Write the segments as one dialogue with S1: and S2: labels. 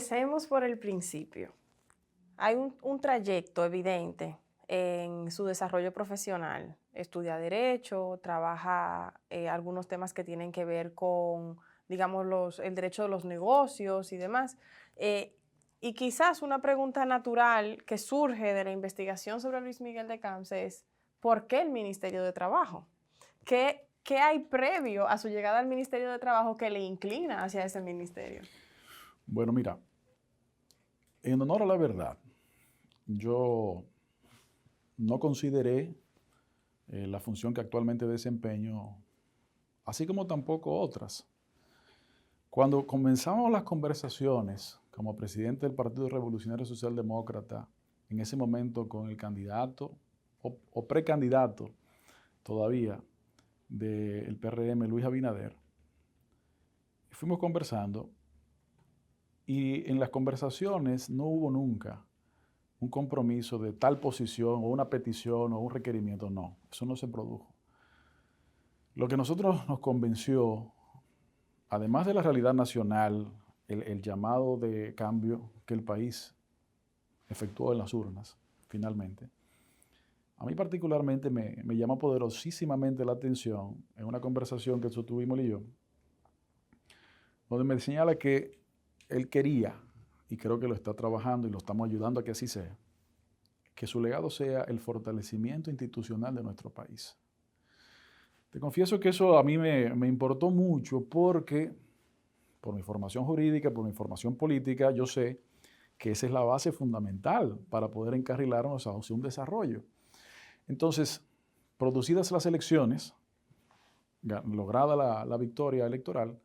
S1: Empecemos por el principio. Hay un trayecto evidente en su desarrollo profesional. Estudia derecho, trabaja algunos temas que tienen que ver con, digamos, el derecho de los negocios y demás. Eh, y quizás una pregunta natural que surge de la investigación sobre Luis Miguel de Camps es, ¿por qué el Ministerio de Trabajo? ¿Qué hay previo a su llegada al Ministerio de Trabajo que le inclina hacia ese ministerio?
S2: Bueno, mira, en honor a la verdad, yo no consideré la función que actualmente desempeño, así como tampoco otras. Cuando comenzamos las conversaciones como presidente del Partido Revolucionario Socialdemócrata, en ese momento con el candidato o precandidato todavía del PRM, Luis Abinader, fuimos conversando y en las conversaciones no hubo nunca un compromiso de tal posición o una petición o un requerimiento, no, eso no se produjo. Lo que nosotros nos convenció, además de la realidad nacional, el llamado de cambio que el país efectuó en las urnas, finalmente, a mí particularmente me llamó poderosísimamente la atención en una conversación que sostuvimos él y yo, donde me señala que él quería, y creo que lo está trabajando y lo estamos ayudando a que así sea, que su legado sea el fortalecimiento institucional de nuestro país. Te confieso que eso a mí me importó mucho porque, por mi formación jurídica, por mi formación política, yo sé que esa es la base fundamental para poder encarrilarnos hacia un desarrollo. Entonces, producidas las elecciones, lograda la victoria electoral,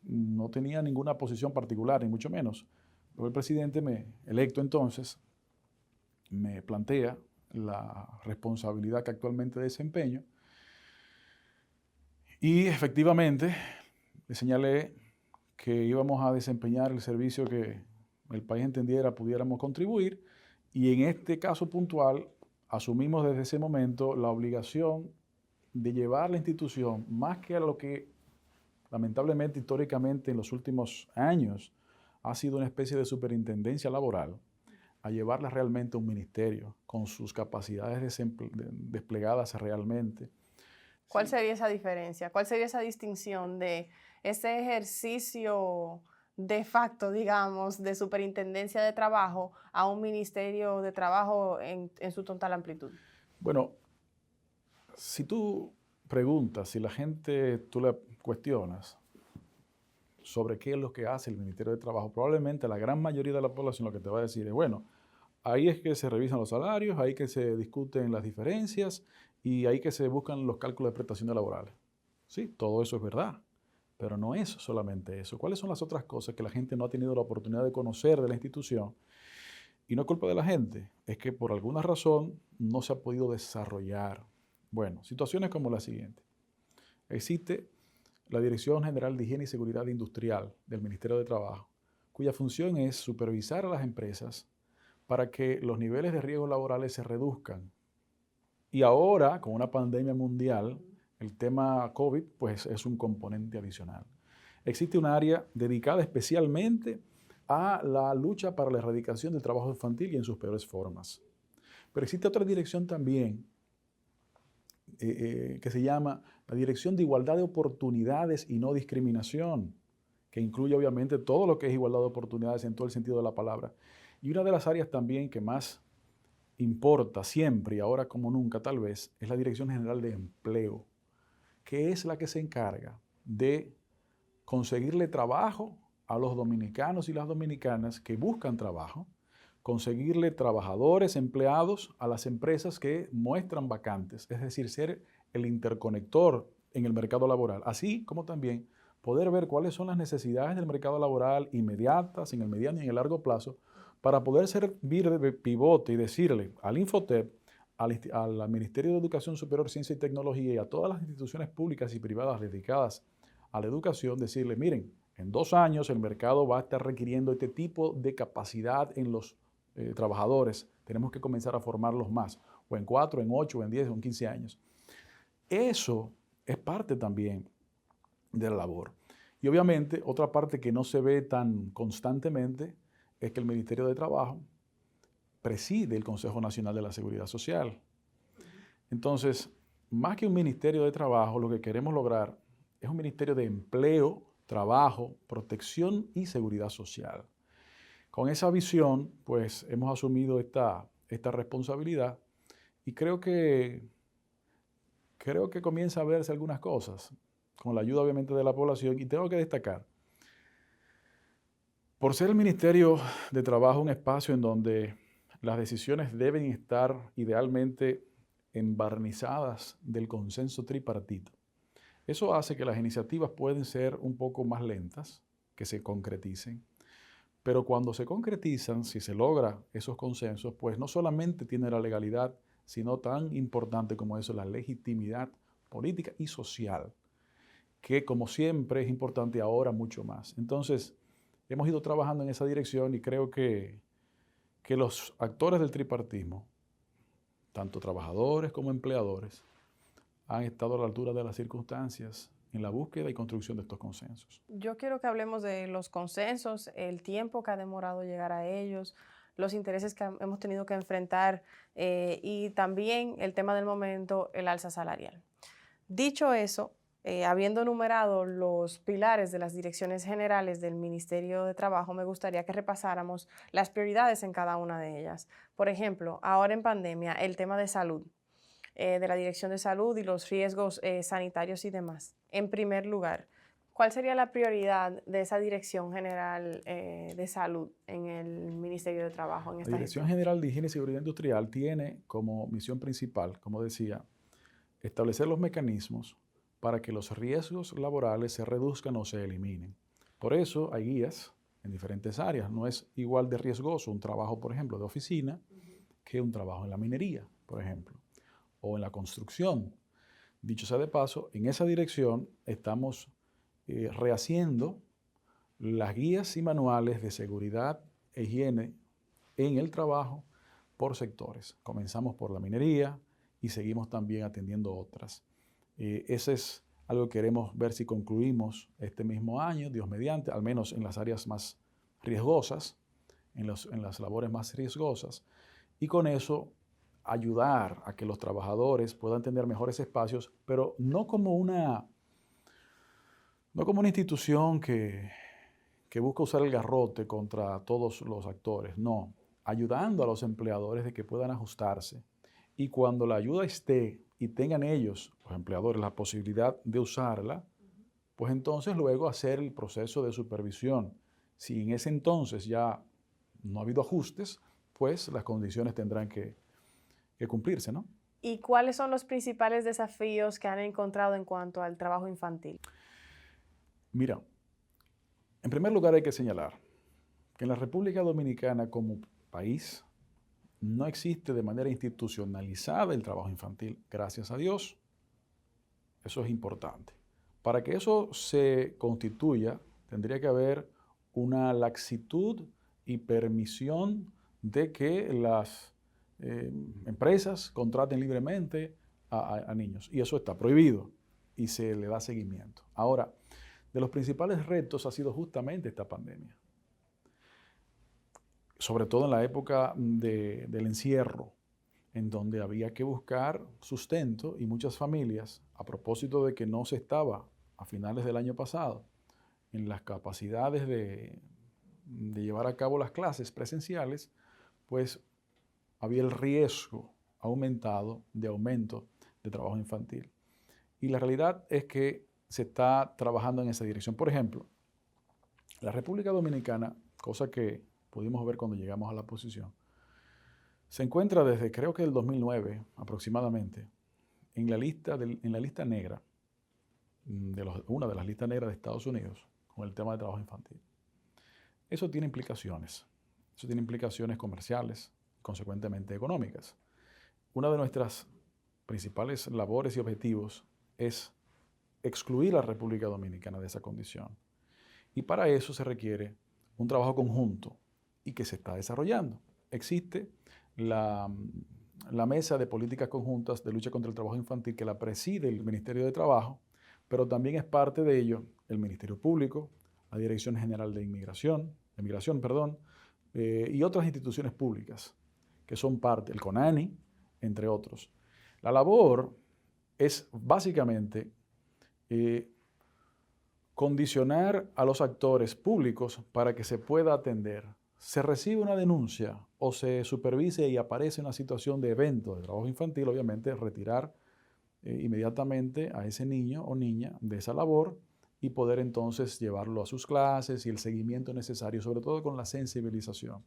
S2: no tenía ninguna posición particular, ni mucho menos. Pero el presidente electo entonces me plantea la responsabilidad que actualmente desempeño y efectivamente le señalé que íbamos a desempeñar el servicio que el país entendiera pudiéramos contribuir y en este caso puntual asumimos desde ese momento la obligación de llevar la institución más que a lo que lamentablemente históricamente en los últimos años ha sido una especie de superintendencia laboral, a llevarla realmente a un ministerio con sus capacidades desplegadas realmente.
S1: ¿Cuál
S2: Sí.
S1: sería esa diferencia? ¿Cuál sería esa distinción de ese ejercicio de facto, digamos, de superintendencia de trabajo a un ministerio de trabajo en su total amplitud?
S2: Bueno, si tú preguntas, si la gente, tú le cuestionas sobre qué es lo que hace el Ministerio de Trabajo, probablemente la gran mayoría de la población lo que te va a decir es, bueno, ahí es que se revisan los salarios, ahí que se discuten las diferencias y ahí que se buscan los cálculos de prestaciones laborales. Sí, todo eso es verdad, pero no es solamente eso. ¿Cuáles son las otras cosas que la gente no ha tenido la oportunidad de conocer de la institución? Y no es culpa de la gente, es que por alguna razón no se ha podido desarrollar. Bueno, situaciones como la siguiente. Existe la Dirección General de Higiene y Seguridad Industrial del Ministerio de Trabajo, cuya función es supervisar a las empresas para que los niveles de riesgos laborales se reduzcan. Y ahora, con una pandemia mundial, el tema COVID pues, es un componente adicional. Existe un área dedicada especialmente a la lucha para la erradicación del trabajo infantil y en sus peores formas. Pero existe otra dirección también que se llama la Dirección de Igualdad de Oportunidades y No Discriminación, que incluye obviamente todo lo que es igualdad de oportunidades en todo el sentido de la palabra. Y una de las áreas también que más importa siempre y ahora como nunca tal vez es la Dirección General de Empleo, que es la que se encarga de conseguirle trabajo a los dominicanos y las dominicanas que buscan trabajo, conseguirle trabajadores, empleados a las empresas que muestran vacantes, es decir, ser el interconector en el mercado laboral, así como también poder ver cuáles son las necesidades del mercado laboral inmediatas, en el mediano y en el largo plazo, para poder servir de pivote y decirle al Infotep, al Ministerio de Educación Superior, Ciencia y Tecnología y a todas las instituciones públicas y privadas dedicadas a la educación, decirle, miren, en 2 años el mercado va a estar requiriendo este tipo de capacidad en los trabajadores, tenemos que comenzar a formarlos más, o en 4, en 8, o en 10, o en 15 años. Eso es parte también de la labor. Y obviamente, otra parte que no se ve tan constantemente es que el Ministerio de Trabajo preside el Consejo Nacional de la Seguridad Social. Entonces, más que un Ministerio de Trabajo, lo que queremos lograr es un Ministerio de Empleo, Trabajo, Protección y Seguridad Social. Con esa visión, pues hemos asumido esta responsabilidad y creo que comienza a verse algunas cosas, con la ayuda obviamente de la población. Y tengo que destacar, por ser el Ministerio de Trabajo un espacio en donde las decisiones deben estar idealmente embarnizadas del consenso tripartito, eso hace que las iniciativas pueden ser un poco más lentas, que se concreticen, pero cuando se concretizan, si se logra esos consensos, pues no solamente tiene la legalidad, sino tan importante como eso, la legitimidad política y social, que como siempre es importante ahora mucho más. Entonces, hemos ido trabajando en esa dirección y creo que los actores del tripartismo, tanto trabajadores como empleadores, han estado a la altura de las circunstancias en la búsqueda y construcción de estos consensos.
S1: Yo quiero que hablemos de los consensos, el tiempo que ha demorado llegar a ellos, los intereses que hemos tenido que enfrentar y también el tema del momento, el alza salarial. Dicho eso, habiendo enumerado los pilares de las direcciones generales del Ministerio de Trabajo, me gustaría que repasáramos las prioridades en cada una de ellas. Por ejemplo, ahora en pandemia, el tema de salud, de la Dirección de Salud y los riesgos sanitarios y demás. En primer lugar, ¿cuál sería la prioridad de esa Dirección General de Salud en el Ministerio de Trabajo en
S2: La
S1: esta
S2: Dirección
S1: gestión?
S2: General de Higiene y Seguridad Industrial tiene como misión principal, como decía, establecer los mecanismos para que los riesgos laborales se reduzcan o se eliminen. Por eso hay guías en diferentes áreas. No es igual de riesgoso un trabajo, por ejemplo, de oficina que un trabajo en la minería, por ejemplo, o en la construcción. Dicho sea de paso, en esa dirección estamos rehaciendo las guías y manuales de seguridad e higiene en el trabajo por sectores. Comenzamos por la minería y seguimos también atendiendo otras. Ese es algo que queremos ver si concluimos este mismo año, Dios mediante, al menos en las áreas más riesgosas, en las labores más riesgosas, y con eso ayudar a que los trabajadores puedan tener mejores espacios, pero no como una institución que busca usar el garrote contra todos los actores, no, ayudando a los empleadores de que puedan ajustarse. Y cuando la ayuda esté y tengan ellos, los empleadores, la posibilidad de usarla, pues entonces luego hacer el proceso de supervisión. Si en ese entonces ya no ha habido ajustes, pues las condiciones tendrán que cumplirse, ¿no?
S1: ¿Y cuáles son los principales desafíos que han encontrado en cuanto al trabajo infantil?
S2: Mira, en primer lugar hay que señalar que en la República Dominicana como país no existe de manera institucionalizada el trabajo infantil, gracias a Dios. Eso es importante. Para que eso se constituya, tendría que haber una laxitud y permisión de que las empresas contraten libremente a niños. Y eso está prohibido y se le da seguimiento. Ahora, de los principales retos ha sido justamente esta pandemia. Sobre todo en la época del encierro, en donde había que buscar sustento y muchas familias, a propósito de que no se estaba a finales del año pasado en las capacidades de llevar a cabo las clases presenciales, pues había el riesgo aumentado de aumento de trabajo infantil. Y la realidad es que se está trabajando en esa dirección. Por ejemplo, la República Dominicana, cosa que pudimos ver cuando llegamos a la posición, se encuentra desde creo que el 2009 aproximadamente en la lista negra, una de las listas negras de Estados Unidos con el tema de trabajo infantil. Eso tiene implicaciones. Eso tiene implicaciones comerciales, consecuentemente económicas. Una de nuestras principales labores y objetivos es excluir a la República Dominicana de esa condición. Y para eso se requiere un trabajo conjunto y que se está desarrollando. Existe la Mesa de Políticas Conjuntas de Lucha contra el Trabajo Infantil que la preside el Ministerio de Trabajo, pero también es parte de ello el Ministerio Público, la Dirección General de Migración, y otras instituciones públicas que son parte, el CONANI, entre otros. La labor es básicamente condicionar a los actores públicos para que se pueda atender. Se recibe una denuncia o se supervise y aparece una situación de evento de trabajo infantil, obviamente retirar inmediatamente a ese niño o niña de esa labor y poder entonces llevarlo a sus clases y el seguimiento necesario, sobre todo con la sensibilización.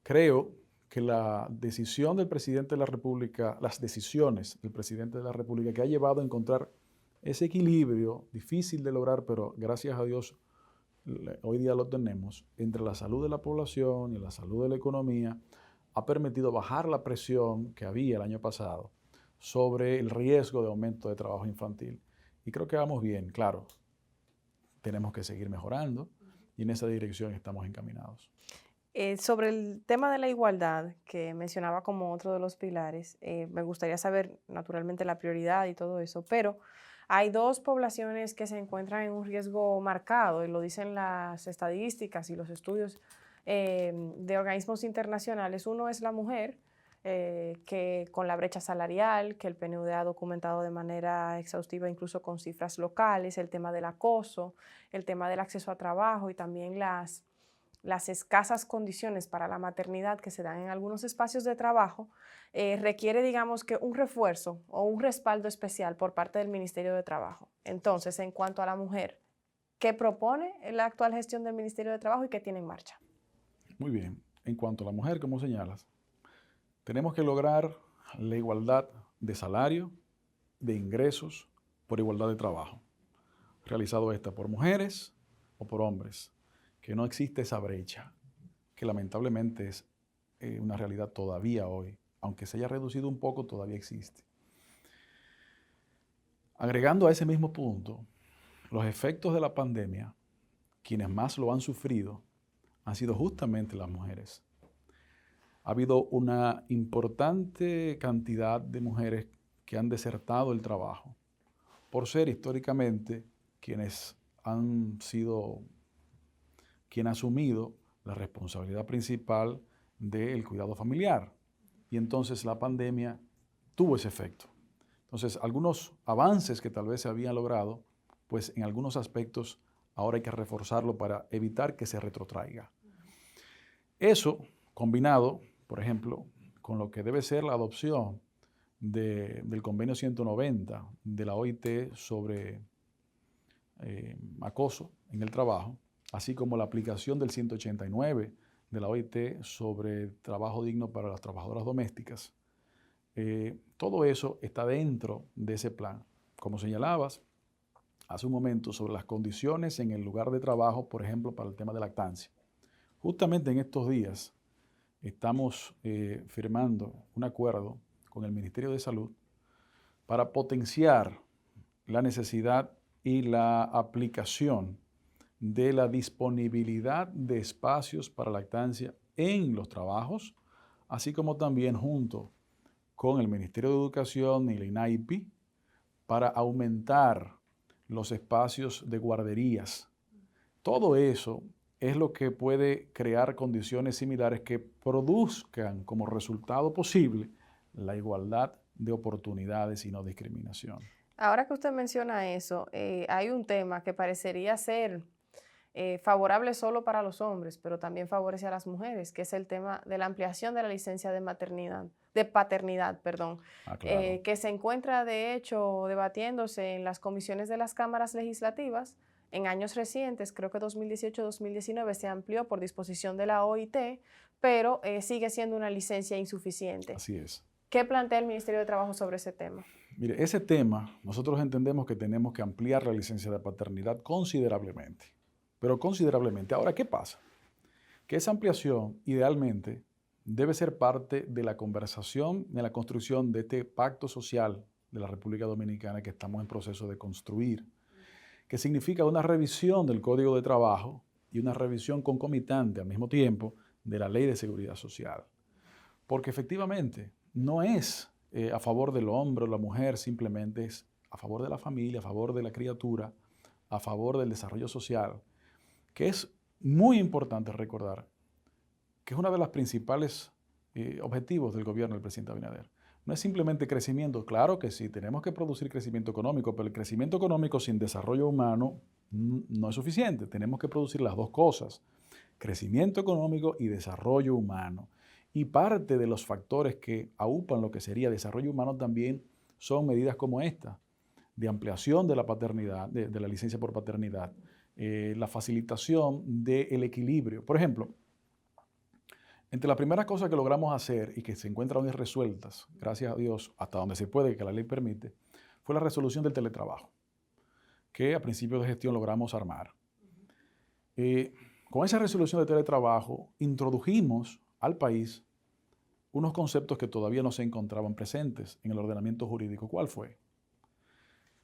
S2: Creo que la decisión del presidente de la República, las decisiones del presidente de la República que ha llevado a encontrar ese equilibrio difícil de lograr, pero gracias a Dios hoy día lo tenemos, entre la salud de la población y la salud de la economía, ha permitido bajar la presión que había el año pasado sobre el riesgo de aumento de trabajo infantil. Y creo que vamos bien, claro, tenemos que seguir mejorando y en esa dirección estamos encaminados.
S1: Sobre el tema de la igualdad, que mencionaba como otro de los pilares, me gustaría saber naturalmente la prioridad y todo eso, pero hay dos poblaciones que se encuentran en un riesgo marcado, y lo dicen las estadísticas y los estudios de organismos internacionales. Uno es la mujer, que con la brecha salarial, que el PNUD ha documentado de manera exhaustiva, incluso con cifras locales, el tema del acoso, el tema del acceso a trabajo y también las escasas condiciones para la maternidad que se dan en algunos espacios de trabajo, requiere, digamos, que un refuerzo o un respaldo especial por parte del Ministerio de Trabajo. Entonces, en cuanto a la mujer, ¿qué propone la actual gestión del Ministerio de Trabajo y qué tiene en marcha?
S2: Muy bien. En cuanto a la mujer, como señalas, tenemos que lograr la igualdad de salario, de ingresos, por igualdad de trabajo, realizado esta por mujeres o por hombres, que no existe esa brecha, que lamentablemente es una realidad todavía hoy, aunque se haya reducido un poco, todavía existe. Agregando a ese mismo punto, los efectos de la pandemia, quienes más lo han sufrido, han sido justamente las mujeres. Ha habido una importante cantidad de mujeres que han desertado el trabajo por ser históricamente quienes han asumido la responsabilidad principal del cuidado familiar. Y entonces la pandemia tuvo ese efecto. Entonces, algunos avances que tal vez se habían logrado, pues en algunos aspectos ahora hay que reforzarlo para evitar que se retrotraiga. Eso, combinado, por ejemplo, con lo que debe ser la adopción del convenio 190 de la OIT sobre acoso en el trabajo, así como la aplicación del 189 de la OIT sobre trabajo digno para las trabajadoras domésticas. Todo eso está dentro de ese plan. Como señalabas hace un momento sobre las condiciones en el lugar de trabajo, por ejemplo, para el tema de lactancia. Justamente en estos días estamos firmando un acuerdo con el Ministerio de Salud para potenciar la necesidad y la aplicación de la disponibilidad de espacios para lactancia en los trabajos, así como también junto con el Ministerio de Educación y la INAIPI para aumentar los espacios de guarderías. Todo eso es lo que puede crear condiciones similares que produzcan como resultado posible la igualdad de oportunidades y no discriminación.
S1: Ahora que usted menciona eso, hay un tema que parecería ser favorable solo para los hombres, pero también favorece a las mujeres, que es el tema de la ampliación de la licencia de paternidad,
S2: Claro.
S1: que se encuentra de hecho debatiéndose en las comisiones de las cámaras legislativas. En años recientes, creo que 2018-2019, se amplió por disposición de la OIT, pero sigue siendo una licencia insuficiente.
S2: Así es.
S1: ¿Qué plantea el Ministerio de Trabajo sobre ese tema?
S2: Mire, ese tema, nosotros entendemos que tenemos que ampliar la licencia de paternidad considerablemente, pero considerablemente. Ahora, ¿qué pasa? Que esa ampliación, idealmente, debe ser parte de la conversación, de la construcción de este pacto social de la República Dominicana que estamos en proceso de construir, que significa una revisión del Código de Trabajo y una revisión concomitante al mismo tiempo de la Ley de Seguridad Social. Porque efectivamente no es a favor del hombre o la mujer, simplemente es a favor de la familia, a favor de la criatura, a favor del desarrollo social, que es muy importante recordar que es uno de los principales objetivos del gobierno del presidente Abinader. No es simplemente crecimiento, claro que sí, tenemos que producir crecimiento económico, pero el crecimiento económico sin desarrollo humano no es suficiente. Tenemos que producir las dos cosas, crecimiento económico y desarrollo humano. Y parte de los factores que aupan lo que sería desarrollo humano también son medidas como esta, de ampliación de la paternidad, de la licencia por paternidad, la facilitación del equilibrio. Por ejemplo, entre las primeras cosas que logramos hacer y que se encuentran hoy resueltas, gracias a Dios, hasta donde se puede, que la ley permite, fue la resolución del teletrabajo, que a principio de gestión logramos armar. Con esa resolución del teletrabajo introdujimos al país unos conceptos que todavía no se encontraban presentes en el ordenamiento jurídico. ¿Cuál fue?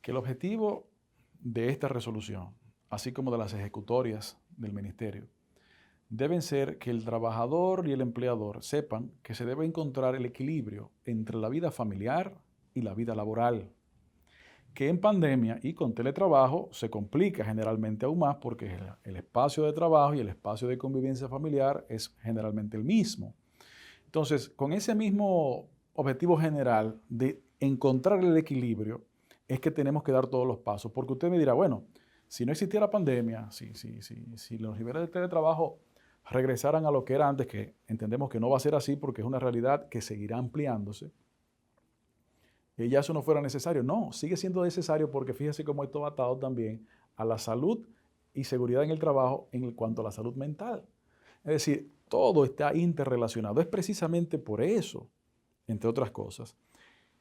S2: Que el objetivo de esta resolución, así como de las ejecutorias del ministerio, deben ser que el trabajador y el empleador sepan que se debe encontrar el equilibrio entre la vida familiar y la vida laboral, que en pandemia y con teletrabajo se complica generalmente aún más porque el espacio de trabajo y el espacio de convivencia familiar es generalmente el mismo. Entonces, con ese mismo objetivo general de encontrar el equilibrio, es que tenemos que dar todos los pasos, porque usted me dirá, bueno, si no existiera pandemia, si los niveles de teletrabajo regresaran a lo que era antes, que entendemos que no va a ser así porque es una realidad que seguirá ampliándose, y ya eso no fuera necesario. No, sigue siendo necesario porque fíjese cómo esto va atado también a la salud y seguridad en el trabajo en cuanto a la salud mental. Es decir, todo está interrelacionado. Es precisamente por eso, entre otras cosas,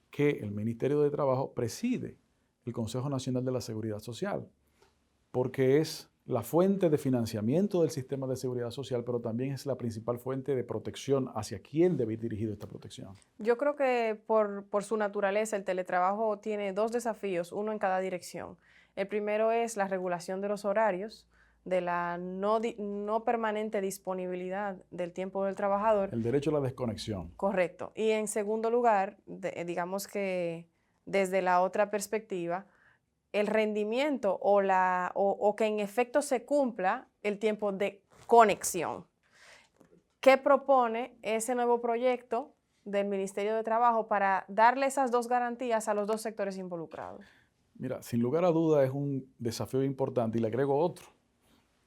S2: que el Ministerio de Trabajo preside el Consejo Nacional de la Seguridad Social, porque es la fuente de financiamiento del sistema de seguridad social, pero también es la principal fuente de protección hacia quién debe ir dirigido esta protección.
S1: Yo creo que por su naturaleza el teletrabajo tiene dos desafíos, uno en cada dirección. El primero es la regulación de los horarios, de la no permanente disponibilidad del tiempo del trabajador.
S2: El derecho a la desconexión.
S1: Correcto. Y en segundo lugar, digamos que desde la otra perspectiva, el rendimiento o que en efecto se cumpla el tiempo de conexión. ¿Qué propone ese nuevo proyecto del Ministerio de Trabajo para darle esas dos garantías a los dos sectores involucrados?
S2: Mira, sin lugar a duda es un desafío importante y le agrego otro,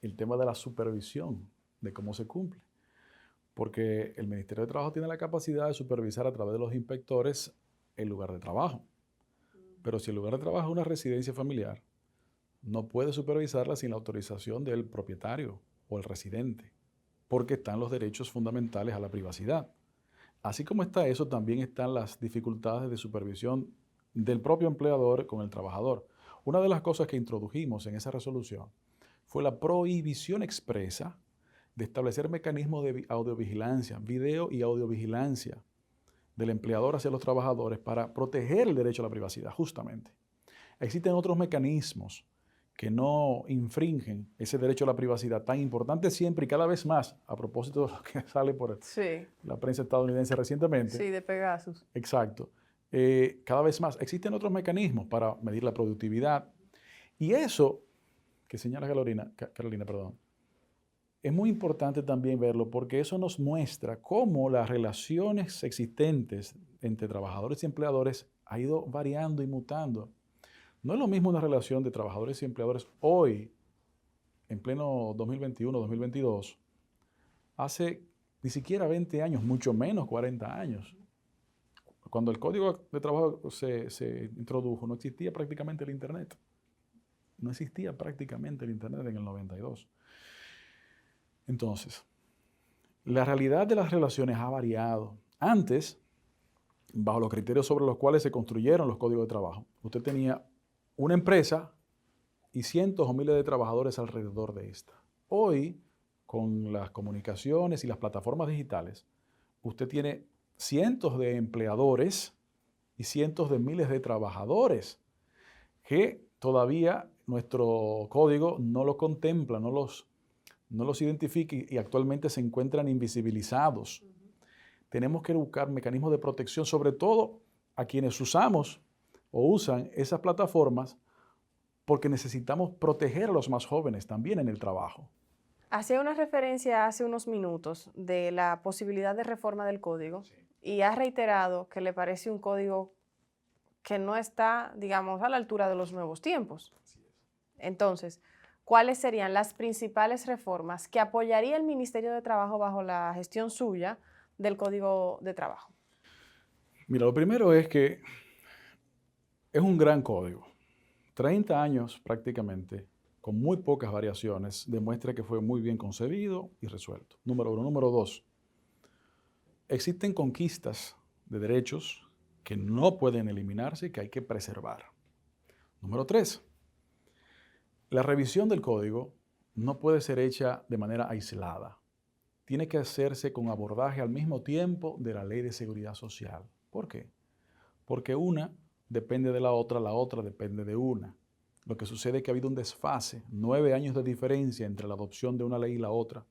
S2: el tema de la supervisión, de cómo se cumple. Porque el Ministerio de Trabajo tiene la capacidad de supervisar a través de los inspectores el lugar de trabajo. Pero si el lugar de trabajo es una residencia familiar, no puede supervisarla sin la autorización del propietario o el residente, porque están los derechos fundamentales a la privacidad. Así como está eso, también están las dificultades de supervisión del propio empleador con el trabajador. Una de las cosas que introdujimos en esa resolución fue la prohibición expresa de establecer mecanismos de audiovigilancia, video y audiovigilancia del empleador hacia los trabajadores para proteger el derecho a la privacidad, justamente. Existen otros mecanismos que no infringen ese derecho a la privacidad tan importante siempre y cada vez más, a propósito de lo que sale por la prensa estadounidense recientemente.
S1: Sí, de Pegasus.
S2: Exacto. Cada vez más. Existen otros mecanismos para medir la productividad. Y eso que señala Carolina, es muy importante también verlo porque eso nos muestra cómo las relaciones existentes entre trabajadores y empleadores ha ido variando y mutando. No es lo mismo una relación de trabajadores y empleadores hoy, en pleno 2021, 2022, hace ni siquiera 20 años, mucho menos 40 años. Cuando el Código de Trabajo se introdujo, no existía prácticamente el Internet. No existía prácticamente el Internet en el 92. Entonces, la realidad de las relaciones ha variado. Antes, bajo los criterios sobre los cuales se construyeron los códigos de trabajo, usted tenía una empresa y cientos o miles de trabajadores alrededor de esta. Hoy, con las comunicaciones y las plataformas digitales, usted tiene cientos de empleadores y cientos de miles de trabajadores que todavía nuestro código no lo contempla, no los identifica y actualmente se encuentran invisibilizados. Tenemos que buscar mecanismos de protección, sobre todo a quienes usamos o usan esas plataformas porque necesitamos proteger a los más jóvenes también en el trabajo.
S1: Hacía una referencia hace unos minutos de la posibilidad de reforma del código y ha reiterado que le parece un código que no está, digamos, a la altura de los nuevos tiempos. Entonces, ¿cuáles serían las principales reformas que apoyaría el Ministerio de Trabajo bajo la gestión suya del Código de Trabajo?
S2: Mira, lo primero es que es un gran código. 30 años prácticamente, con muy pocas variaciones, demuestra que fue muy bien concebido y resuelto. Número uno. Número dos, existen conquistas de derechos que no pueden eliminarse y que hay que preservar. Número tres, la revisión del código no puede ser hecha de manera aislada. Tiene que hacerse con abordaje al mismo tiempo de la Ley de Seguridad Social. ¿Por qué? Porque una depende de la otra depende de una. Lo que sucede es que ha habido un desfase, 9 años de diferencia entre la adopción de una ley y la otra.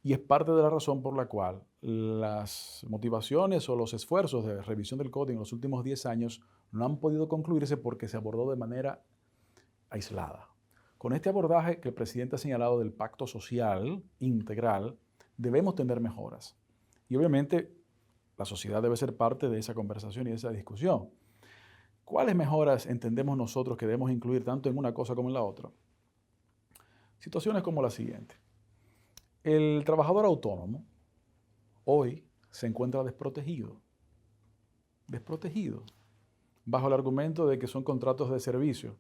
S2: Y es parte de la razón por la cual las motivaciones o los esfuerzos de revisión del código en los últimos 10 años no han podido concluirse porque se abordó de manera aislada. Con este abordaje que el presidente ha señalado del pacto social integral, debemos tener mejoras. Y obviamente la sociedad debe ser parte de esa conversación y de esa discusión. ¿Cuáles mejoras entendemos nosotros que debemos incluir tanto en una cosa como en la otra? Situaciones como la siguiente. El trabajador autónomo hoy se encuentra desprotegido, bajo el argumento de que son contratos de servicio.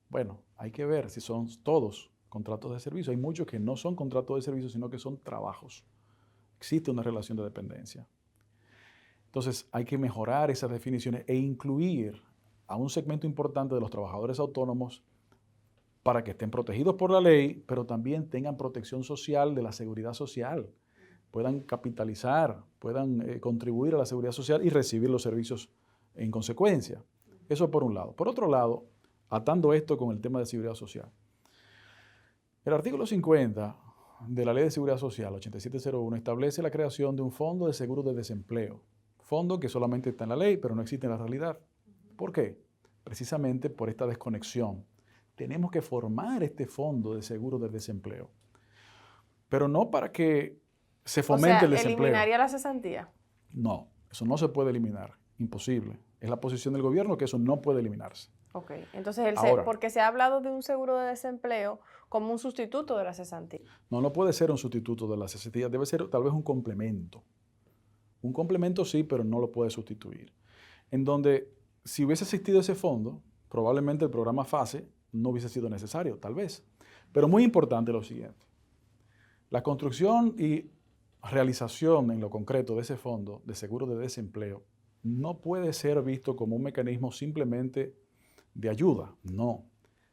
S2: Bueno, hay que ver si son todos contratos de servicio. Hay muchos que no son contratos de servicio, sino que son trabajos. Existe una relación de dependencia. Entonces, hay que mejorar esas definiciones e incluir a un segmento importante de los trabajadores autónomos para que estén protegidos por la ley, pero también tengan protección social de la seguridad social, puedan capitalizar, puedan contribuir a la seguridad social y recibir los servicios en consecuencia. Eso por un lado. Por otro lado, atando esto con el tema de seguridad social, el artículo 50 de la Ley de Seguridad Social, 8701, establece la creación de un fondo de seguro de desempleo. Fondo que solamente está en la ley, pero no existe en la realidad. ¿Por qué? Precisamente por esta desconexión. Tenemos que formar este fondo de seguro de desempleo, pero no para que se fomente el desempleo.
S1: ¿Eliminaría la cesantía?
S2: No, eso no se puede eliminar, imposible. Es la posición del gobierno que eso no puede eliminarse.
S1: Ok, entonces,
S2: Ahora,
S1: porque se ha hablado de un seguro de desempleo como un sustituto de la cesantía.
S2: No puede ser un sustituto de la cesantía, debe ser tal vez un complemento. Un complemento sí, pero no lo puede sustituir. En donde, si hubiese existido ese fondo, probablemente el programa FASE no hubiese sido necesario, tal vez. Pero muy importante lo siguiente. La construcción y realización en lo concreto de ese fondo de seguro de desempleo no puede ser visto como un mecanismo simplemente de ayuda. No.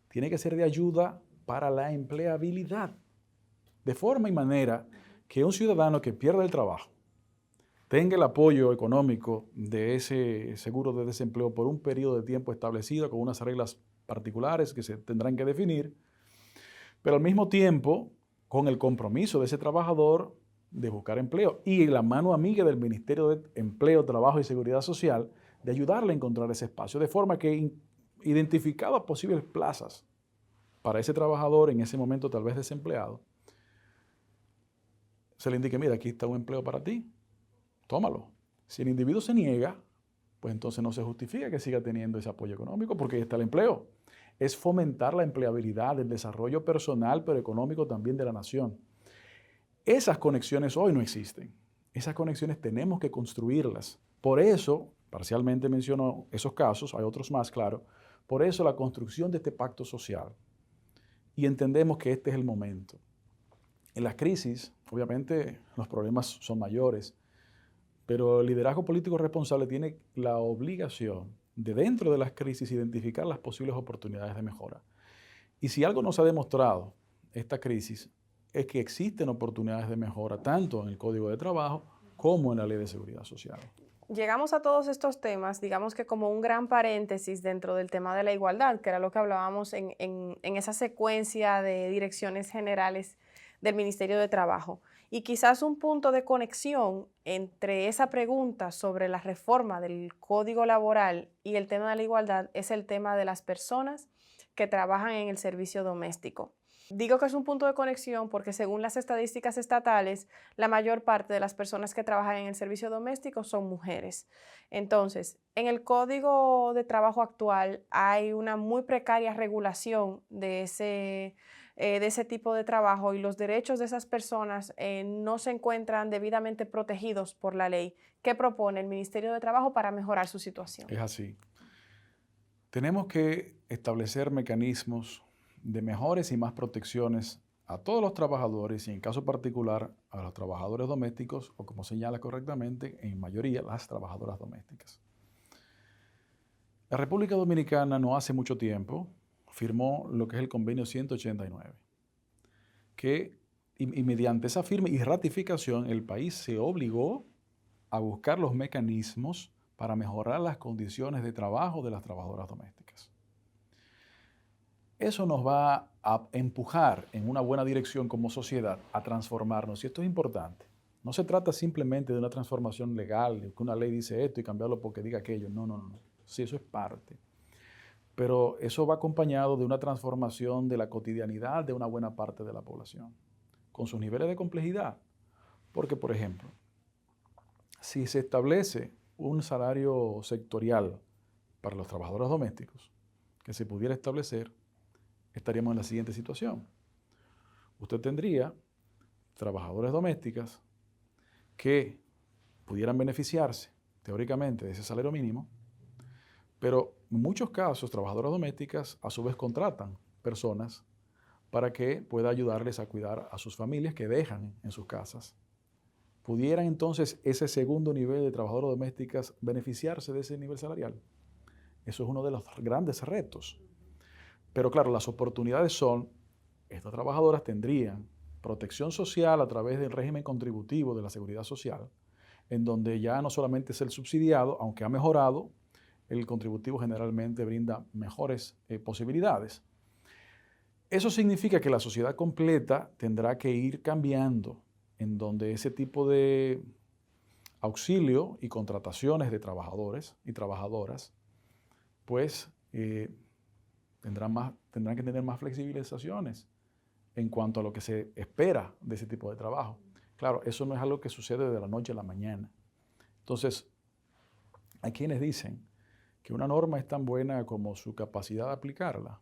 S2: Tiene que ser de ayuda para la empleabilidad. De forma y manera que un ciudadano que pierda el trabajo tenga el apoyo económico de ese seguro de desempleo por un periodo de tiempo establecido con unas reglas particulares que se tendrán que definir, pero al mismo tiempo con el compromiso de ese trabajador de buscar empleo y la mano amiga del Ministerio de Empleo, Trabajo y Seguridad Social de ayudarle a encontrar ese espacio, de forma que identificadas posibles plazas para ese trabajador en ese momento tal vez desempleado, se le indique, mira, aquí está un empleo para ti, tómalo. Si el individuo se niega, pues entonces no se justifica que siga teniendo ese apoyo económico porque ahí está el empleo. Es fomentar la empleabilidad, el desarrollo personal, pero económico también de la nación. Esas conexiones hoy no existen. Esas conexiones tenemos que construirlas. Por eso, parcialmente menciono esos casos, hay otros más, claro. Por eso la construcción de este pacto social. Y entendemos que este es el momento. En las crisis, obviamente, los problemas son mayores, pero el liderazgo político responsable tiene la obligación de, dentro de las crisis, identificar las posibles oportunidades de mejora. Y si algo nos ha demostrado esta crisis, es que existen oportunidades de mejora tanto en el Código de Trabajo como en la Ley de Seguridad Social.
S1: Llegamos a todos estos temas, digamos que como un gran paréntesis dentro del tema de la igualdad, que era lo que hablábamos en esa secuencia de direcciones generales del Ministerio de Trabajo. Y quizás un punto de conexión entre esa pregunta sobre la reforma del Código Laboral y el tema de la igualdad es el tema de las personas que trabajan en el servicio doméstico. Digo que es un punto de conexión porque según las estadísticas estatales, la mayor parte de las personas que trabajan en el servicio doméstico son mujeres. Entonces, en el Código de Trabajo actual hay una muy precaria regulación de ese tipo de trabajo y los derechos de esas personas no se encuentran debidamente protegidos por la ley. ¿Qué propone el Ministerio de Trabajo para mejorar su situación?
S2: Es así. Tenemos que establecer mecanismos de mejores y más protecciones a todos los trabajadores y en caso particular a los trabajadores domésticos o como señala correctamente, en mayoría las trabajadoras domésticas. La República Dominicana no hace mucho tiempo firmó lo que es el Convenio 189, y mediante esa firma y ratificación el país se obligó a buscar los mecanismos para mejorar las condiciones de trabajo de las trabajadoras domésticas. Eso nos va a empujar en una buena dirección como sociedad a transformarnos, y esto es importante. No se trata simplemente de una transformación legal, de que una ley dice esto y cambiarlo porque diga aquello. No, no, no. Sí, eso es parte. Pero eso va acompañado de una transformación de la cotidianidad de una buena parte de la población, con sus niveles de complejidad. Porque, por ejemplo, si se establece un salario sectorial para los trabajadores domésticos, que se pudiera establecer, estaríamos en la siguiente situación. Usted tendría trabajadoras domésticas que pudieran beneficiarse teóricamente de ese salario mínimo, pero en muchos casos trabajadoras domésticas a su vez contratan personas para que pueda ayudarles a cuidar a sus familias que dejan en sus casas. ¿Pudieran entonces ese segundo nivel de trabajadoras domésticas beneficiarse de ese nivel salarial? Eso es uno de los grandes retos. Pero claro, las oportunidades son, estas trabajadoras tendrían protección social a través del régimen contributivo de la Seguridad Social, en donde ya no solamente es el subsidiado, aunque ha mejorado, el contributivo generalmente brinda mejores posibilidades. Eso significa que la sociedad completa tendrá que ir cambiando, en donde ese tipo de auxilio y contrataciones de trabajadores y trabajadoras, pues tendrán que tener más flexibilizaciones en cuanto a lo que se espera de ese tipo de trabajo. Claro, eso no es algo que sucede de la noche a la mañana. Entonces, hay quienes dicen que una norma es tan buena como su capacidad de aplicarla.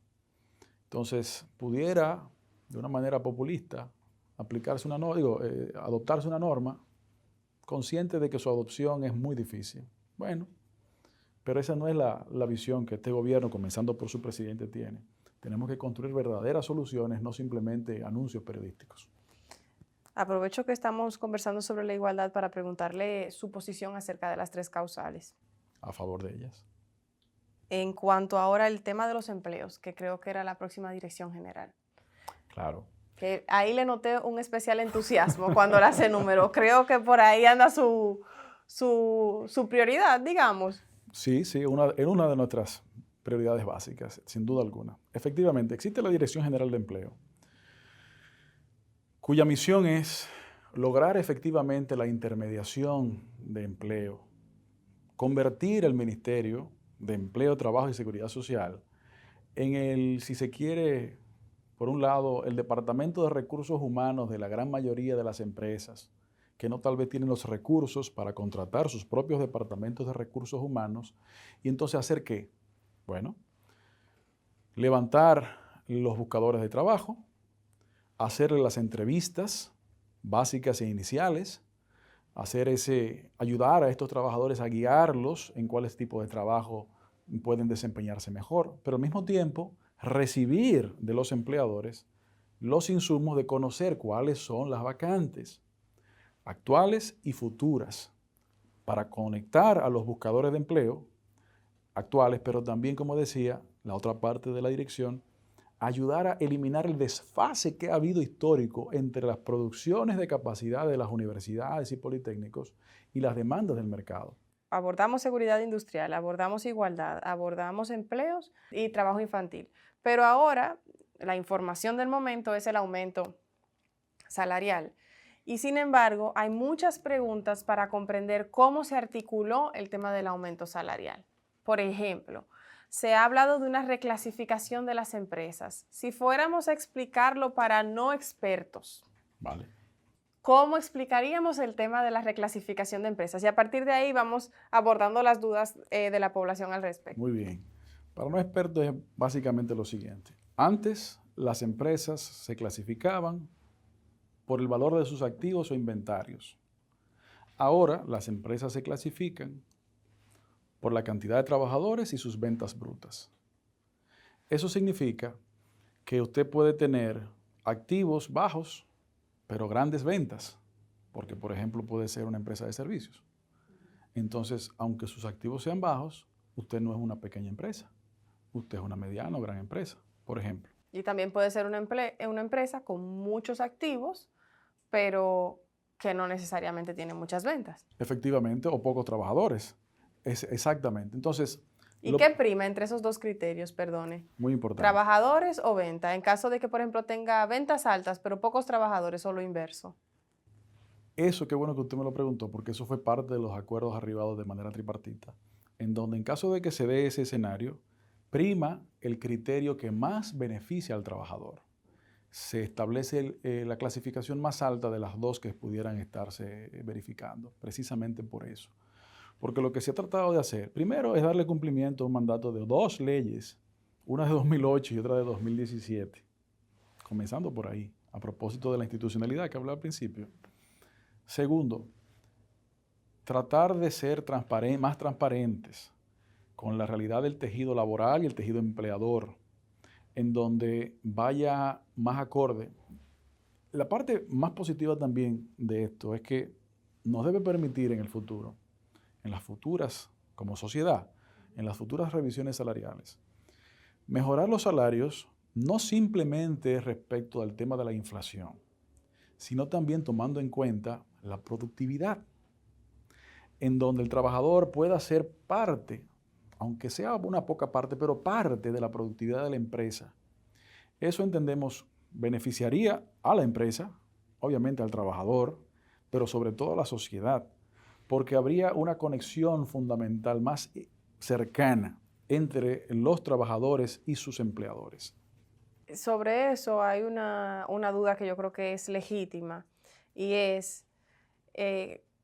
S2: Entonces, pudiera, de una manera populista, adoptarse una norma consciente de que su adopción es muy difícil. Bueno, pero esa no es la visión que este gobierno, comenzando por su presidente, tiene. Tenemos que construir verdaderas soluciones, no simplemente anuncios periodísticos.
S1: Aprovecho que estamos conversando sobre la igualdad para preguntarle su posición acerca de las 3 causales.
S2: A favor de ellas.
S1: En cuanto ahora al tema de los empleos, que creo que era la próxima dirección general.
S2: Claro.
S1: Que ahí le noté un especial entusiasmo cuando le hace número. Creo que por ahí anda su prioridad, digamos.
S2: Sí, es una de nuestras prioridades básicas, sin duda alguna. Efectivamente, existe la Dirección General de Empleo, cuya misión es lograr efectivamente la intermediación de empleo, convertir el Ministerio de Empleo, Trabajo y Seguridad Social en el, si se quiere, por un lado, el Departamento de Recursos Humanos de la gran mayoría de las empresas, que no tal vez tienen los recursos para contratar sus propios departamentos de recursos humanos, y entonces hacer ¿qué? Bueno, levantar los buscadores de trabajo, hacerle las entrevistas básicas e iniciales, ayudar a estos trabajadores a guiarlos en cuáles tipos de trabajo pueden desempeñarse mejor, pero al mismo tiempo recibir de los empleadores los insumos de conocer cuáles son las vacantes actuales y futuras para conectar a los buscadores de empleo actuales, pero también, como decía, la otra parte de la dirección, ayudar a eliminar el desfase que ha habido histórico entre las producciones de capacidad de las universidades y politécnicos y las demandas del mercado.
S1: Abordamos seguridad industrial, abordamos igualdad, abordamos empleos y trabajo infantil. Pero ahora la información del momento es el aumento salarial. Y sin embargo, hay muchas preguntas para comprender cómo se articuló el tema del aumento salarial. Por ejemplo, se ha hablado de una reclasificación de las empresas. Si fuéramos a explicarlo para no expertos,
S2: Vale.
S1: ¿cómo explicaríamos el tema de la reclasificación de empresas? Y a partir de ahí vamos abordando las dudas de la población al respecto.
S2: Muy bien. Para no expertos es básicamente lo siguiente. Antes las empresas se clasificaban por el valor de sus activos o inventarios. Ahora las empresas se clasifican por la cantidad de trabajadores y sus ventas brutas. Eso significa que usted puede tener activos bajos, pero grandes ventas, porque por ejemplo puede ser una empresa de servicios. Entonces, aunque sus activos sean bajos, usted no es una pequeña empresa, usted es una mediana o gran empresa, por ejemplo.
S1: Y también puede ser una empresa con muchos activos, pero que no necesariamente tiene muchas ventas.
S2: Efectivamente, o pocos trabajadores. Exactamente. Entonces,
S1: ¿Y qué prima entre esos dos criterios, perdone?
S2: muy importante.
S1: ¿Trabajadores o venta? En caso de que, por ejemplo, tenga ventas altas, pero pocos trabajadores, o lo inverso.
S2: Eso, qué bueno que usted me lo preguntó, porque eso fue parte de los acuerdos arribados de manera tripartita, en donde en caso de que se dé ese escenario, prima el criterio que más beneficia al trabajador. Se establece la clasificación más alta de las dos que pudieran estarse verificando, precisamente por eso. Porque lo que se ha tratado de hacer, primero, es darle cumplimiento a un mandato de dos leyes, una de 2008 y otra de 2017, comenzando por ahí, a propósito de la institucionalidad que hablaba al principio. Segundo, tratar de ser más transparentes con la realidad del tejido laboral y el tejido empleador, en donde vaya más acorde. La parte más positiva también de esto es que nos debe permitir en el futuro, en las futuras, como sociedad, en las futuras revisiones salariales, mejorar los salarios no simplemente respecto al tema de la inflación, sino también tomando en cuenta la productividad, en donde el trabajador pueda ser parte, aunque sea una poca parte, pero parte de la productividad de la empresa. Eso entendemos beneficiaría a la empresa, obviamente al trabajador, pero sobre todo a la sociedad, porque habría una conexión fundamental más cercana entre los trabajadores y sus empleadores.
S1: Sobre eso hay una duda que yo creo que es legítima, y es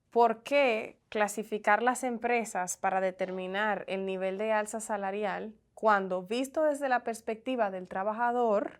S1: ¿por qué clasificar las empresas para determinar el nivel de alza salarial cuando, visto desde la perspectiva del trabajador,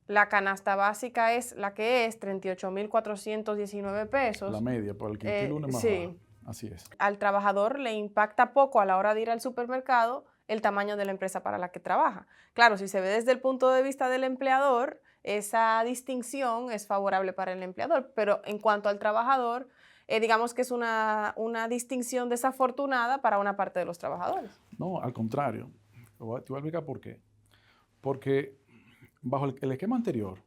S1: la canasta básica es la que es, 38.419 pesos?
S2: La media, por el quintil una más
S1: sí.
S2: baja. Así es.
S1: Al trabajador le impacta poco a la hora de ir al supermercado el tamaño de la empresa para la que trabaja. Claro, si se ve desde el punto de vista del empleador, esa distinción es favorable para el empleador, pero en cuanto al trabajador, digamos que es una distinción desafortunada para una parte de los trabajadores.
S2: No, al contrario. Te voy a explicar por qué. Porque bajo el esquema anterior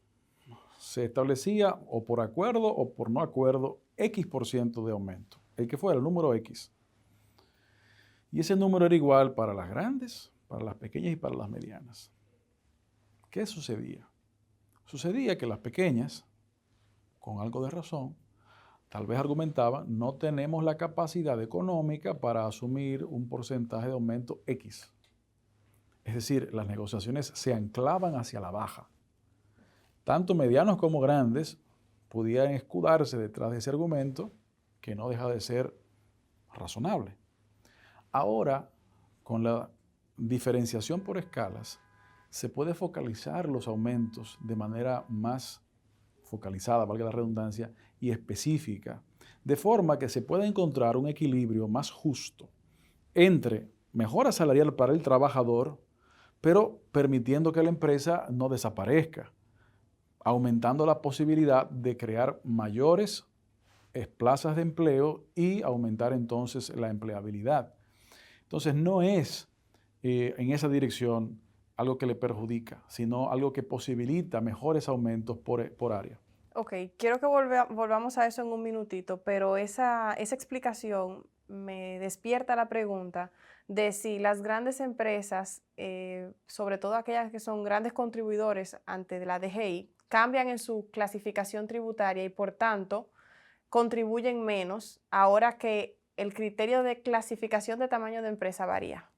S2: se establecía o por acuerdo o por no acuerdo X% de aumento, el que fuera el número X. Y ese número era igual para las grandes, para las pequeñas y para las medianas. ¿Qué sucedía? Sucedía que las pequeñas, con algo de razón, tal vez argumentaban, no tenemos la capacidad económica para asumir un porcentaje de aumento X. Es decir, las negociaciones se anclaban hacia la baja. Tanto medianos como grandes pudieran escudarse detrás de ese argumento que no deja de ser razonable. Ahora, con la diferenciación por escalas, se puede focalizar los aumentos de manera más focalizada, valga la redundancia, y específica, de forma que se pueda encontrar un equilibrio más justo entre mejora salarial para el trabajador, pero permitiendo que la empresa no desaparezca, aumentando la posibilidad de crear mayores plazas de empleo y aumentar entonces la empleabilidad. Entonces no es en esa dirección algo que le perjudica, sino algo que posibilita mejores aumentos por área.
S1: Ok, quiero que volvamos a eso en un minutito, pero esa explicación me despierta la pregunta de si las grandes empresas, sobre todo aquellas que son grandes contribuidores ante la DGI, cambian en su clasificación tributaria y por tanto contribuyen menos ahora que el criterio de clasificación de tamaño de empresa varía.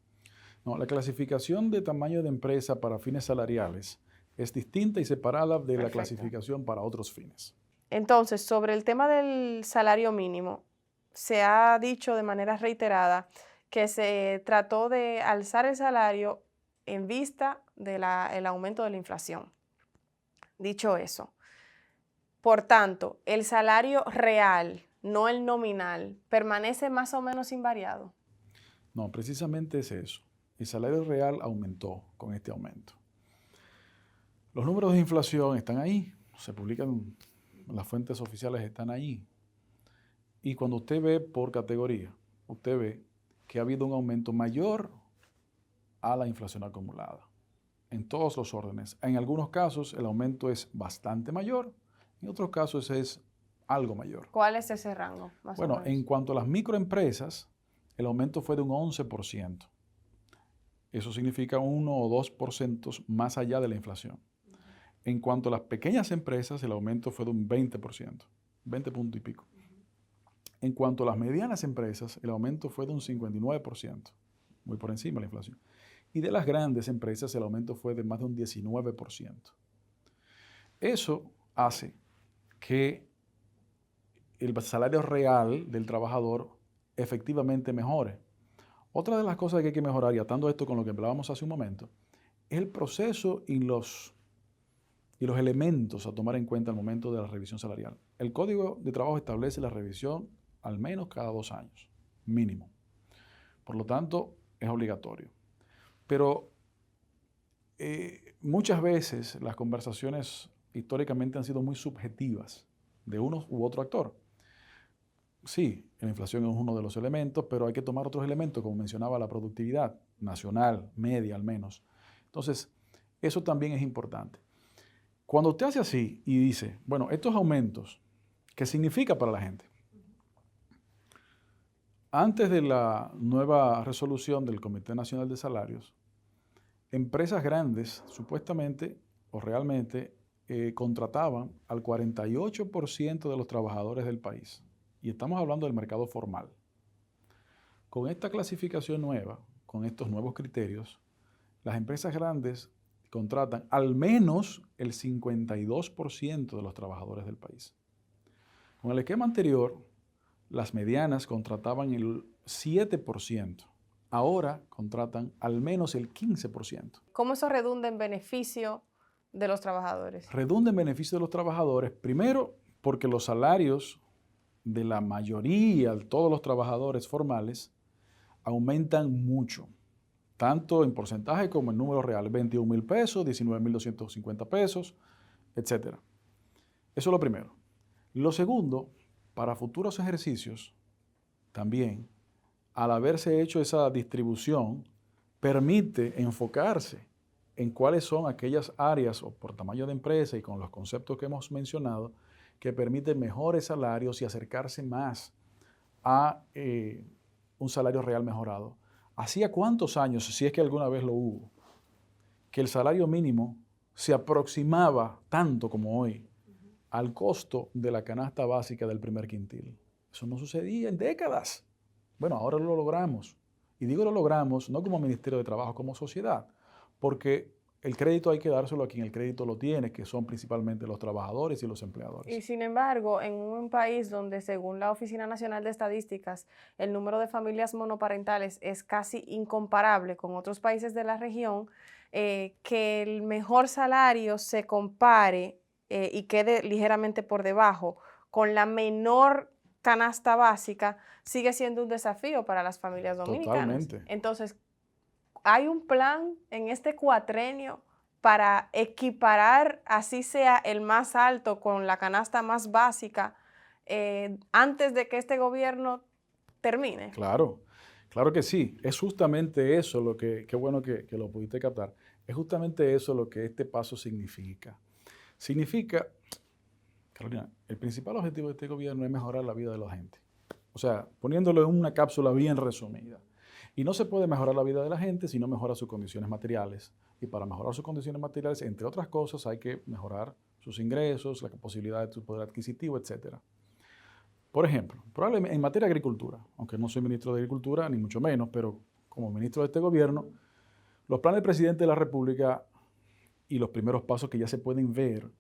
S2: No, la clasificación de tamaño de empresa para fines salariales es distinta y separada de la
S1: Perfecto.
S2: clasificación para otros fines.
S1: Entonces, sobre el tema del salario mínimo, se ha dicho de manera reiterada que se trató de alzar el salario en vista del aumento de la inflación. Dicho eso, por tanto, el salario real, no el nominal, permanece más o menos invariado.
S2: No, precisamente es eso. El salario real aumentó con este aumento. Los números de inflación están ahí, se publican, las fuentes oficiales están ahí. Y cuando usted ve por categoría, usted ve que ha habido un aumento mayor a la inflación acumulada, en todos los órdenes. En algunos casos el aumento es bastante mayor, en otros casos es algo mayor.
S1: ¿Cuál es ese rango, más o
S2: Bueno,
S1: menos?
S2: en cuanto a las microempresas, el aumento fue de un 11%. Eso significa 1 o 2% más allá de la inflación. En cuanto a las pequeñas empresas, el aumento fue de un 20%, 20 puntos y pico. En cuanto a las medianas empresas, el aumento fue de un 59%, muy por encima de la inflación. Y de las grandes empresas, el aumento fue de más de un 19%. Eso hace que el salario real del trabajador efectivamente mejore. Otra de las cosas que hay que mejorar, y atando esto con lo que hablábamos hace un momento, es el proceso y los elementos a tomar en cuenta al momento de la revisión salarial. El Código de Trabajo establece la revisión al menos cada 2 años, mínimo. Por lo tanto, es obligatorio. Pero muchas veces las conversaciones históricamente han sido muy subjetivas de uno u otro actor. Sí, la inflación es uno de los elementos, pero hay que tomar otros elementos, como mencionaba la productividad nacional, media al menos. Entonces, eso también es importante. Cuando usted hace así y dice, bueno, estos aumentos, ¿qué significa para la gente? Antes de la nueva resolución del Comité Nacional de Salarios, empresas grandes, supuestamente o realmente, contrataban al 48% de los trabajadores del país. Y estamos hablando del mercado formal. Con esta clasificación nueva, con estos nuevos criterios, las empresas grandes contratan al menos el 52% de los trabajadores del país. Con el esquema anterior, las medianas contrataban el 7%. Ahora contratan al menos el 15%.
S1: ¿Cómo eso redunda en beneficio de los trabajadores?
S2: Redunda en beneficio de los trabajadores, primero porque los salarios de la mayoría, de todos los trabajadores formales, aumentan mucho, tanto en porcentaje como en número real, 21,000 pesos, 19,250 pesos, etc. Eso es lo primero. Lo segundo, para futuros ejercicios, también, al haberse hecho esa distribución, permite enfocarse en cuáles son aquellas áreas o por tamaño de empresa y con los conceptos que hemos mencionado que permiten mejores salarios y acercarse más a un salario real mejorado. ¿Hacía cuántos años, si es que alguna vez lo hubo, que el salario mínimo se aproximaba tanto como hoy al costo de la canasta básica del primer quintil? Eso no sucedía en décadas. Bueno, ahora lo logramos. Y digo lo logramos no como Ministerio de Trabajo, como sociedad, porque el crédito hay que dárselo a quien el crédito lo tiene, que son principalmente los trabajadores y los empleadores.
S1: Y sin embargo, en un país donde, según la Oficina Nacional de Estadísticas, el número de familias monoparentales es casi incomparable con otros países de la región, que el mejor salario se compare y quede ligeramente por debajo con la menor canasta básica, sigue siendo un desafío para las familias dominicanas.
S2: Totalmente.
S1: Entonces, ¿hay un plan en este cuatrenio para equiparar, así sea el más alto con la canasta más básica, antes de que este gobierno termine?
S2: Claro, claro que sí. Es justamente eso lo que, qué bueno que lo pudiste captar, es justamente eso lo que este paso significa. Significa, Carolina, el principal objetivo de este gobierno es mejorar la vida de la gente. O sea, poniéndolo en una cápsula bien resumida. Y no se puede mejorar la vida de la gente si no mejora sus condiciones materiales. Y para mejorar sus condiciones materiales, entre otras cosas, hay que mejorar sus ingresos, la posibilidad de su poder adquisitivo, etc. Por ejemplo, probablemente en materia de agricultura, aunque no soy ministro de Agricultura, ni mucho menos, pero como ministro de este gobierno, Los planes del presidente de la República y los primeros pasos que ya se pueden ver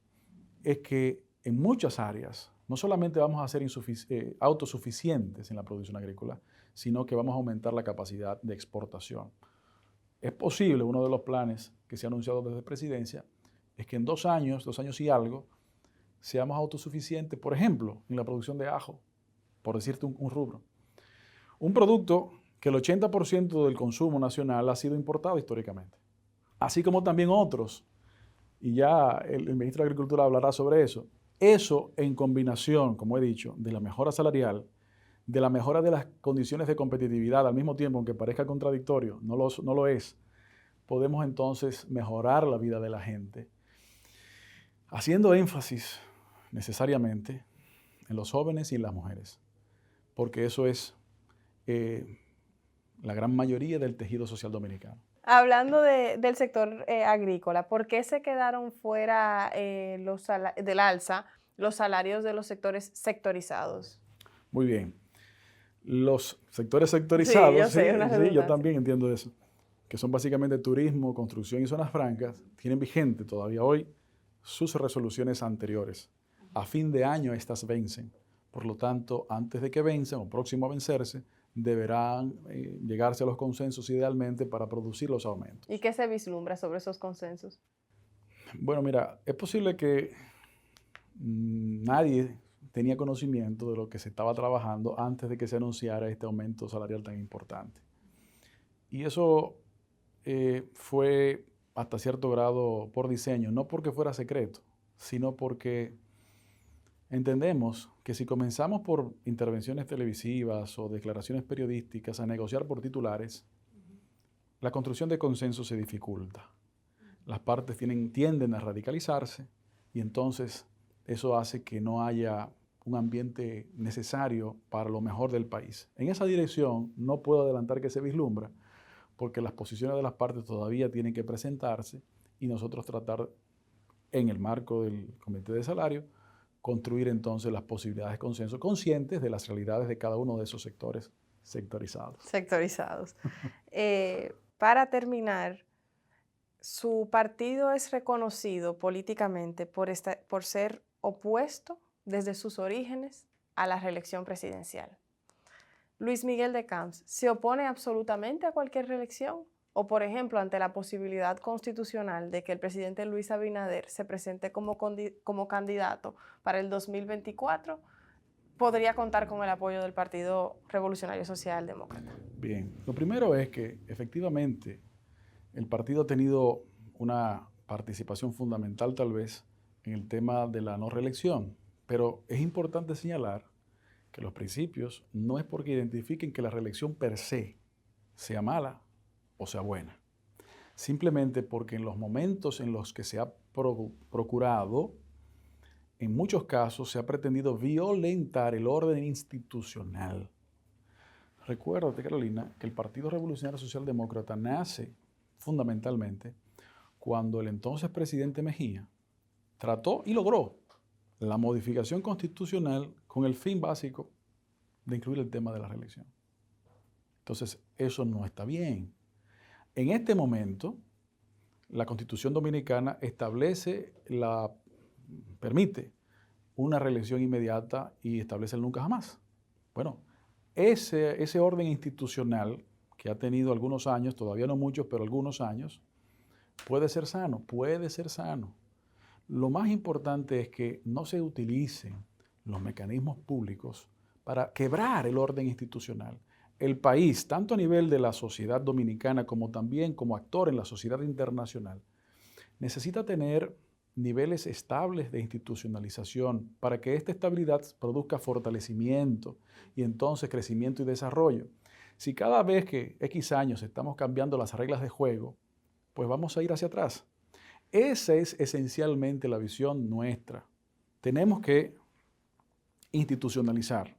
S2: es que en muchas áreas no solamente vamos a ser autosuficientes en la producción agrícola, sino que vamos a aumentar la capacidad de exportación. Es posible, uno de los planes que se ha anunciado desde presidencia, es que en 2 años y algo, seamos autosuficientes, por ejemplo, en la producción de ajo, por decirte un rubro. Un producto que el 80% del consumo nacional ha sido importado históricamente. Así como también otros, y ya el ministro de Agricultura hablará sobre eso. Eso en combinación, como he dicho, de la mejora salarial, de la mejora de las condiciones de competitividad al mismo tiempo, aunque parezca contradictorio, no lo es, podemos entonces mejorar la vida de la gente, haciendo énfasis necesariamente en los jóvenes y en las mujeres, porque eso es la gran mayoría del tejido social dominicano.
S1: Hablando del sector agrícola, ¿por qué se quedaron fuera del alza los salarios de los sectores sectorizados?
S2: Muy bien. Los sectores
S1: Sí,
S2: sectorizados,
S1: yo sé, una
S2: sí, yo
S1: redundancia.
S2: también entiendo eso, que son básicamente turismo, construcción y zonas francas, tienen vigente todavía hoy sus resoluciones anteriores. A fin de año estas vencen. Por lo tanto, antes de que venzan o próximo a vencerse, deberán llegarse a los consensos idealmente para producir los aumentos.
S1: ¿Y qué se vislumbra sobre esos consensos?
S2: Bueno, mira, es posible que nadie tenía conocimiento de lo que se estaba trabajando antes de que se anunciara este aumento salarial tan importante. Y eso fue hasta cierto grado por diseño, no porque fuera secreto, sino porque entendemos que si comenzamos por intervenciones televisivas o declaraciones periodísticas a negociar por titulares, la construcción de consenso se dificulta. Las partes tienden a radicalizarse y entonces eso hace que no haya un ambiente necesario para lo mejor del país. En esa dirección no puedo adelantar que se vislumbra, porque las posiciones de las partes todavía tienen que presentarse y nosotros tratar, en el marco del comité de salario, construir entonces las posibilidades de consenso, conscientes de las realidades de cada uno de esos sectores sectorizados.
S1: Sectorizados. Para terminar, su partido es reconocido políticamente por ser opuesto desde sus orígenes a la reelección presidencial. Luis Miguel de Camps, ¿se opone absolutamente a cualquier reelección? O, por ejemplo, ante la posibilidad constitucional de que el presidente Luis Abinader se presente como candidato para el 2024, ¿podría contar con el apoyo del Partido Revolucionario Social Demócrata?
S2: Bien, lo primero es que efectivamente el partido ha tenido una participación fundamental tal vez en el tema de la no reelección, pero es importante señalar que los principios no es porque identifiquen que la reelección per se sea mala o sea buena, simplemente porque en los momentos en los que se ha procurado, en muchos casos se ha pretendido violentar el orden institucional. Recuérdate, Carolina, que el Partido Revolucionario Social Demócrata nace fundamentalmente cuando el entonces presidente Mejía trató y logró la modificación constitucional con el fin básico de incluir el tema de la reelección. Entonces, eso no está bien. En este momento, la Constitución Dominicana permite una reelección inmediata y establece el nunca jamás. Bueno, ese orden institucional que ha tenido algunos años, todavía no muchos, pero algunos años, puede ser sano, puede ser sano. Lo más importante es que no se utilicen los mecanismos públicos para quebrar el orden institucional. El país, tanto a nivel de la sociedad dominicana como también como actor en la sociedad internacional, necesita tener niveles estables de institucionalización para que esta estabilidad produzca fortalecimiento y entonces crecimiento y desarrollo. Si cada vez que X años estamos cambiando las reglas de juego, pues vamos a ir hacia atrás. Esa es esencialmente la visión nuestra. Tenemos que institucionalizar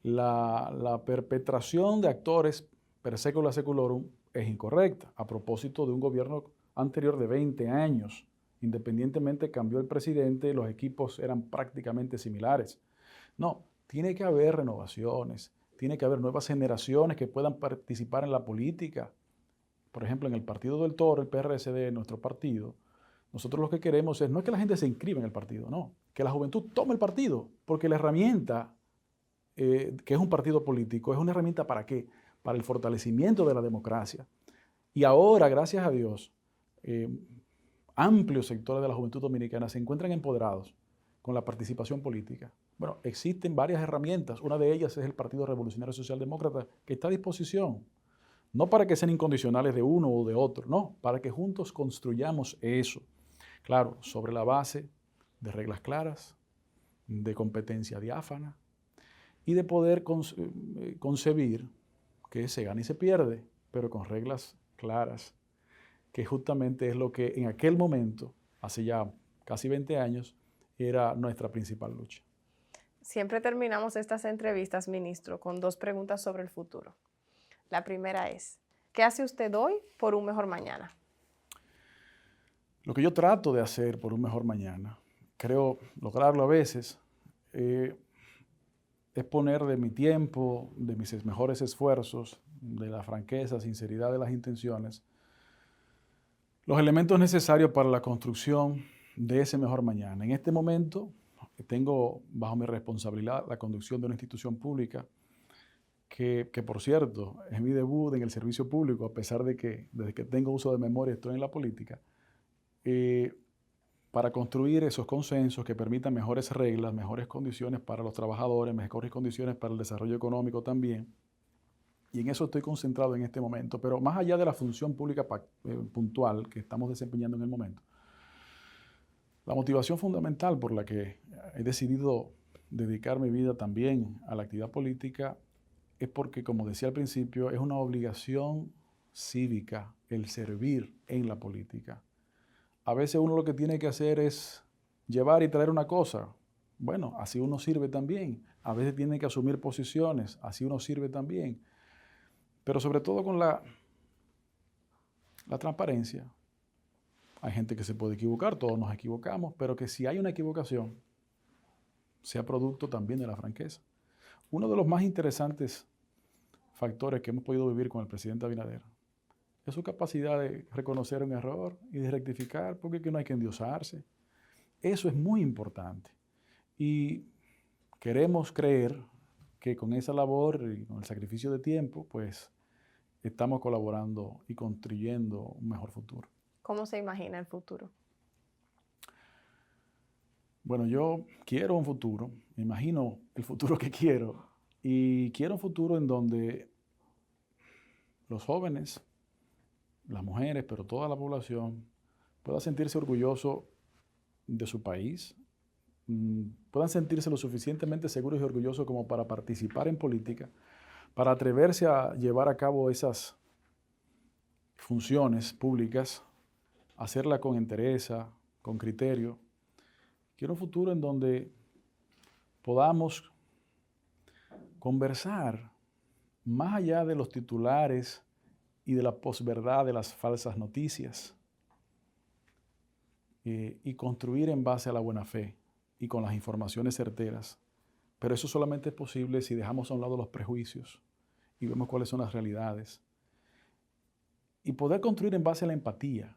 S2: la perpetración de actores per secula seculorum es incorrecta, a propósito de un gobierno anterior de 20 años. Independientemente cambió el presidente, los equipos eran prácticamente similares. No, tiene que haber renovaciones, tiene que haber nuevas generaciones que puedan participar en la política, Por ejemplo, en el Partido del Toro, el PRSD, nuestro partido, nosotros lo que queremos no es que la gente se inscriba en el partido, no, que la juventud tome el partido, porque la herramienta, que es un partido político, es una herramienta ¿para qué? Para el fortalecimiento de la democracia. Y ahora, gracias a Dios, amplios sectores de la juventud dominicana se encuentran empoderados con la participación política. Bueno, existen varias herramientas. Una de ellas es el Partido Revolucionario Socialdemócrata, que está a disposición. No para que sean incondicionales de uno o de otro, no, para que juntos construyamos eso. Claro, sobre la base de reglas claras, de competencia diáfana y de poder concebir que se gana y se pierde, pero con reglas claras, que justamente es lo que en aquel momento, hace ya casi 20 años, era nuestra principal lucha.
S1: Siempre terminamos estas entrevistas, ministro, con 2 preguntas sobre el futuro. La primera es, ¿qué hace usted hoy por un mejor mañana?
S2: Lo que yo trato de hacer por un mejor mañana, creo lograrlo a veces, es poner de mi tiempo, de mis mejores esfuerzos, de la franqueza, sinceridad de las intenciones, los elementos necesarios para la construcción de ese mejor mañana. En este momento tengo bajo mi responsabilidad la conducción de una institución pública que por cierto, es mi debut en el servicio público, a pesar de que desde que tengo uso de memoria estoy en la política, para construir esos consensos que permitan mejores reglas, mejores condiciones para los trabajadores, mejores condiciones para el desarrollo económico también. Y en eso estoy concentrado en este momento. Pero más allá de la función pública puntual que estamos desempeñando en el momento, la motivación fundamental por la que he decidido dedicar mi vida también a la actividad política es porque, como decía al principio, es una obligación cívica el servir en la política. A veces uno lo que tiene que hacer es llevar y traer una cosa. Bueno, así uno sirve también. A veces tiene que asumir posiciones, así uno sirve también. Pero sobre todo con la transparencia. Hay gente que se puede equivocar, todos nos equivocamos, pero que si hay una equivocación, sea producto también de la franqueza. Uno de los más interesantes factores que hemos podido vivir con el presidente Abinader es su capacidad de reconocer un error y de rectificar, porque aquí no hay que endiosarse. Eso es muy importante. Y queremos creer que con esa labor y con el sacrificio de tiempo, pues estamos colaborando y construyendo un mejor futuro.
S1: ¿Cómo se imagina el futuro?
S2: Bueno, yo quiero un futuro, me imagino el futuro que quiero, y quiero un futuro en donde los jóvenes, las mujeres, pero toda la población pueda sentirse orgulloso de su país, puedan sentirse lo suficientemente seguros y orgullosos como para participar en política, para atreverse a llevar a cabo esas funciones públicas, hacerla con entereza, con criterio. Quiero un futuro en donde podamos conversar más allá de los titulares y de la posverdad de las falsas noticias y construir en base a la buena fe y con las informaciones certeras. Pero eso solamente es posible si dejamos a un lado los prejuicios y vemos cuáles son las realidades. Y poder construir en base a la empatía,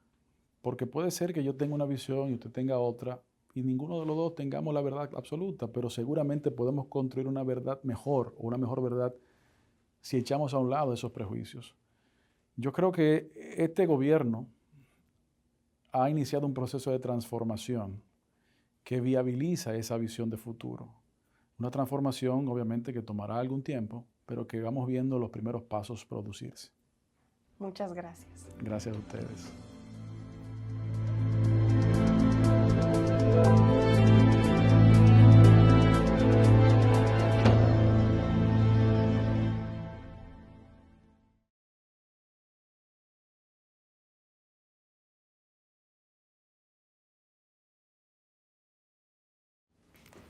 S2: porque puede ser que yo tenga una visión y usted tenga otra, y ninguno de los dos tengamos la verdad absoluta, pero seguramente podemos construir una verdad mejor o una mejor verdad si echamos a un lado esos prejuicios. Yo creo que este gobierno ha iniciado un proceso de transformación que viabiliza esa visión de futuro. Una transformación, obviamente, que tomará algún tiempo, pero que vamos viendo los primeros pasos producirse.
S1: Muchas gracias.
S2: Gracias a ustedes.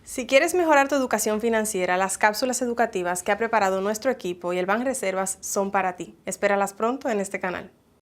S1: Si quieres mejorar tu educación financiera, las cápsulas educativas que ha preparado nuestro equipo y el Banreservas son para ti. Espéralas pronto en este canal.